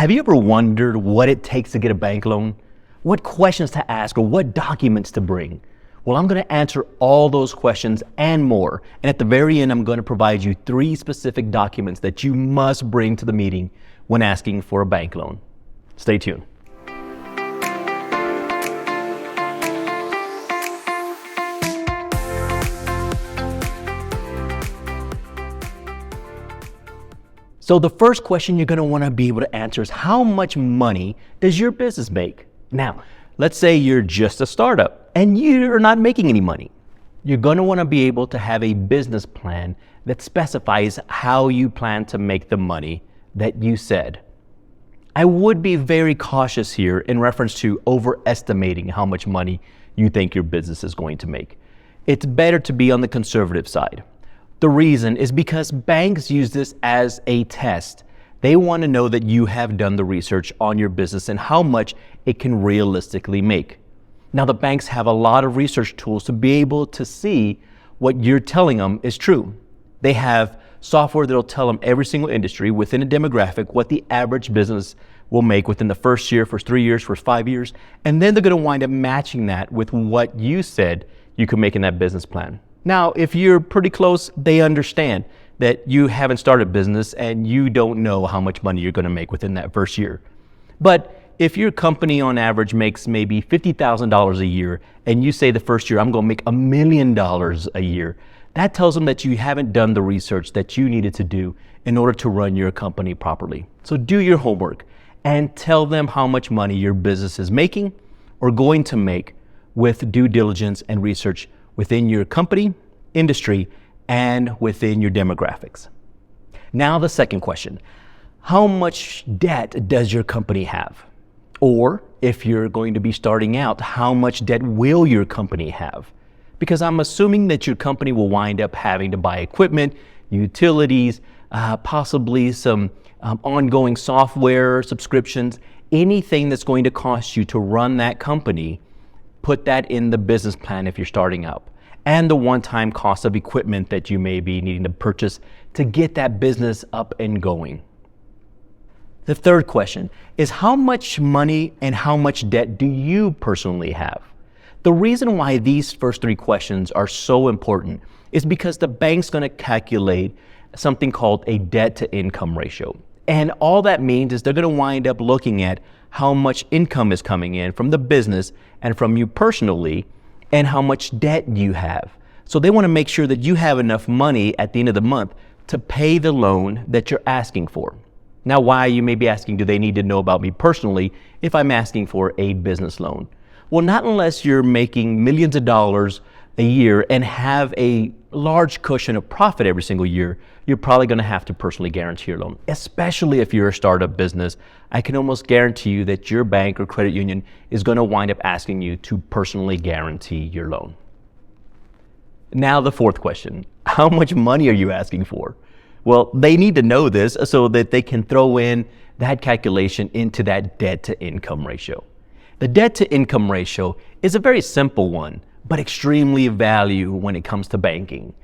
Have you ever wondered what it takes to get a bank loan? What questions to ask or what documents to bring? Well, I'm going to answer all those questions and more. And at the very end, I'm going to provide you 3 specific documents that you must bring to the meeting when asking for a bank loan. Stay tuned. So the first question you're going to want to be able to answer is, how much money does your business make? Now, let's say you're just a startup and you're not making any money. You're going to want to be able to have a business plan that specifies how you plan to make the money that you said. I would be very cautious here in reference to overestimating how much money you think your business is going to make. It's better to be on the conservative side. The reason is because banks use this as a test. They want to know that you have done the research on your business and how much it can realistically make. Now, the banks have a lot of research tools to be able to see what you're telling them is true. They have software that'll tell them every single industry within a demographic what the average business will make within the first year, first 3 years, first 5 years, and then they're going to wind up matching that with what you said you could make in that business plan. Now, if you're pretty close, they understand that you haven't started a business and you don't know how much money you're going to make within that first year. But if your company on average makes maybe $50,000 a year and you say the first year, I'm going to make $1 million a year, that tells them that you haven't done the research that you needed to do in order to run your company properly. So do your homework and tell them how much money your business is making or going to make with due diligence and research within your company, industry, and within your demographics. Now the second question, how much debt does your company have? Or if you're going to be starting out, how much debt will your company have? Because I'm assuming that your company will wind up having to buy equipment, utilities, possibly some ongoing software subscriptions, anything that's going to cost you to run that company. Put that in the business plan if you're starting out, and the one-time cost of equipment that you may be needing to purchase to get that business up and going. The third question is, how much money and how much debt do you personally have? The reason why these first 3 questions are so important is because the bank's going to calculate something called a debt-to-income ratio. And all that means is they're going to wind up looking at how much income is coming in from the business and from you personally, and how much debt you have. So they want to make sure that you have enough money at the end of the month to pay the loan that you're asking for. Now, why, you may be asking, do they need to know about me personally if I'm asking for a business loan? Well, not unless you're making millions of dollars a year and have a large cushion of profit every single year. You're probably going to have to personally guarantee your loan, especially if you're a startup business. I can almost guarantee you that your bank or credit union is going to wind up asking you to personally guarantee your loan. Now the fourth question, how much money are you asking for? Well, they need to know this so that they can throw in that calculation into that debt-to-income ratio. The debt-to-income ratio is a very simple one, but extremely valuable when it comes to banking.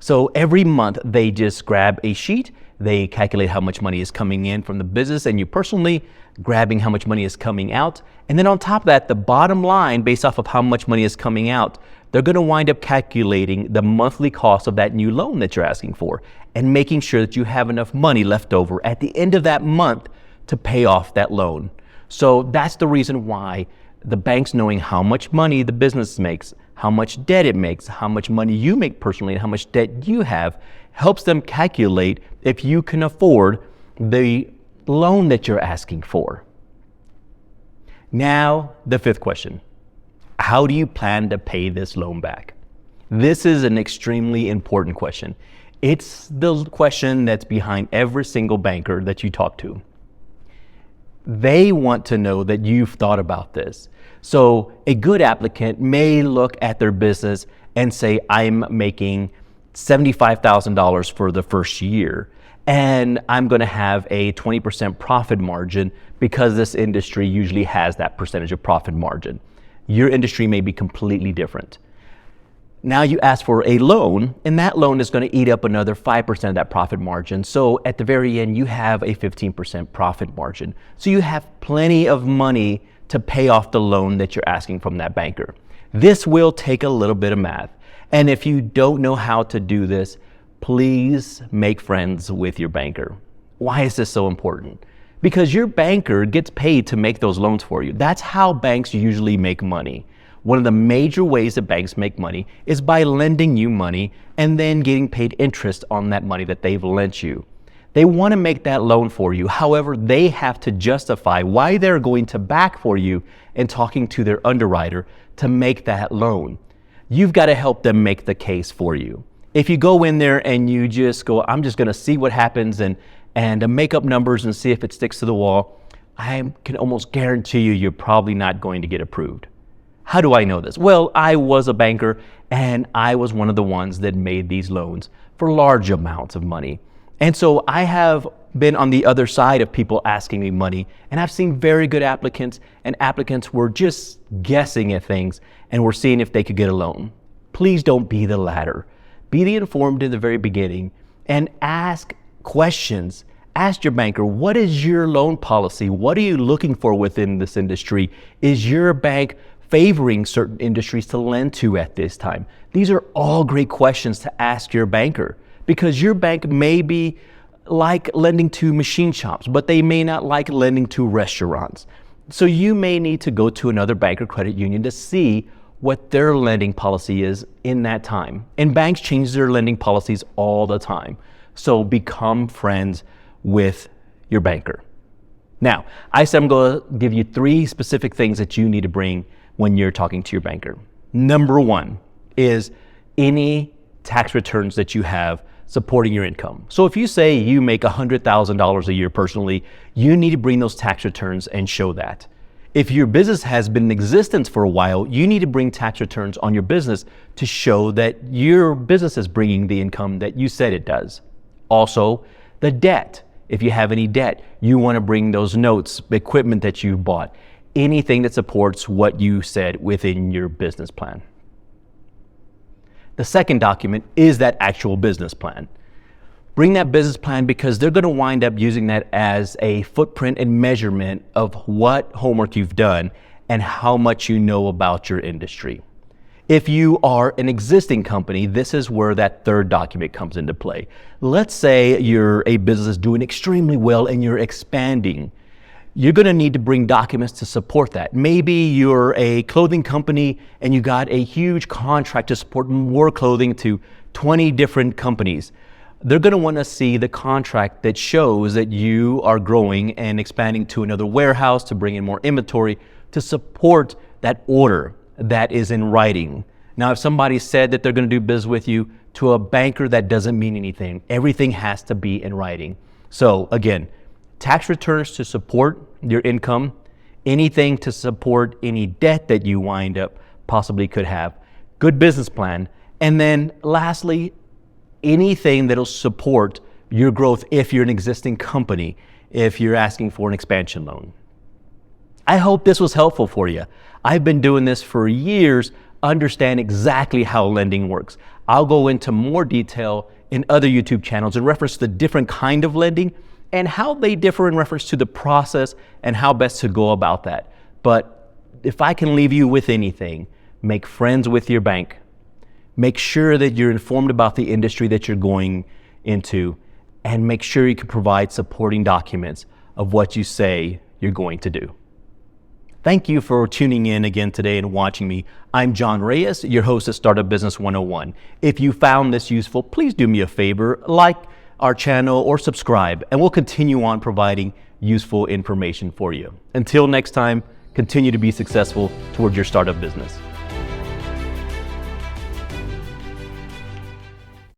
So every month they just grab a sheet, they calculate how much money is coming in from the business and you personally grabbing how much money is coming out. And then on top of that, the bottom line, based off of how much money is coming out, they're going to wind up calculating the monthly cost of that new loan that you're asking for and making sure that you have enough money left over at the end of that month to pay off that loan. So that's the reason why the bank's knowing how much money the business makes, how much debt it makes, how much money you make personally, and how much debt you have, helps them calculate if you can afford the loan that you're asking for. Now, the fifth question. How do you plan to pay this loan back? This is an extremely important question. It's the question that's behind every single banker that you talk to. They want to know that you've thought about this. So a good applicant may look at their business and say, I'm making $75,000 for the first year, and I'm going to have a 20% profit margin because this industry usually has that percentage of profit margin. Your industry may be completely different. Now you ask for a loan, and that loan is going to eat up another 5% of that profit margin. So at the very end, you have a 15% profit margin. So you have plenty of money to pay off the loan that you're asking from that banker. This will take a little bit of math. And if you don't know how to do this, please make friends with your banker. Why is this so important? Because your banker gets paid to make those loans for you. That's how banks usually make money. One of the major ways that banks make money is by lending you money and then getting paid interest on that money that they've lent you. They want to make that loan for you. However, they have to justify why they're going to back for you and talking to their underwriter to make that loan. You've got to help them make the case for you. If you go in there and you just go, I'm just going to see what happens and make up numbers and see if it sticks to the wall, I can almost guarantee you you're probably not going to get approved. How do I know this? Well, I was a banker and I was one of the ones that made these loans for large amounts of money. And so I have been on the other side of people asking me money, and I've seen very good applicants, and applicants were just guessing at things and were seeing if they could get a loan. Please don't be the latter. Be the informed in the very beginning and ask questions. Ask your banker, what is your loan policy? What are you looking for within this industry? Is your bank favoring certain industries to lend to at this time? These are all great questions to ask your banker, because your bank may be like lending to machine shops, but they may not like lending to restaurants. So you may need to go to another bank or credit union to see what their lending policy is in that time. And banks change their lending policies all the time. So become friends with your banker. Now, I said I'm going to give you 3 specific things that you need to bring when you're talking to your banker. Number 1 is any tax returns that you have supporting your income. So if you say you make $100,000 a year personally, you need to bring those tax returns and show that. If your business has been in existence for a while, you need to bring tax returns on your business to show that your business is bringing the income that you said it does. Also, the debt. If you have any debt, you want to bring those notes, equipment that you bought, anything that supports what you said within your business plan. The second document is that actual business plan. Bring that business plan, because they're going to wind up using that as a footprint and measurement of what homework you've done and how much you know about your industry. If you are an existing company, this is where that third document comes into play. Let's say you're a business doing extremely well and you're expanding. You're going to need to bring documents to support that. Maybe you're a clothing company and you got a huge contract to support more clothing to 20 different companies. They're going to want to see the contract that shows that you are growing and expanding to another warehouse to bring in more inventory to support that order that is in writing. Now, if somebody said that they're going to do business with you, to a banker, that doesn't mean anything. Everything has to be in writing. So again, tax returns to support your income, anything to support any debt that you wind up possibly could have, good business plan, and then lastly, anything that'll support your growth if you're an existing company, if you're asking for an expansion loan. I hope this was helpful for you. I've been doing this for years, understand exactly how lending works. I'll go into more detail in other YouTube channels in reference to the different kind of lending and how they differ in reference to the process and how best to go about that. But if I can leave you with anything, make friends with your bank. Make sure that you're informed about the industry that you're going into, and make sure you can provide supporting documents of what you say you're going to do. Thank you for tuning in again today and watching me. I'm John Reyes, your host of Startup Business 101. If you found this useful, please do me a favor, like our channel or subscribe, and we'll continue on providing useful information for you. Until next time, continue to be successful towards your startup business.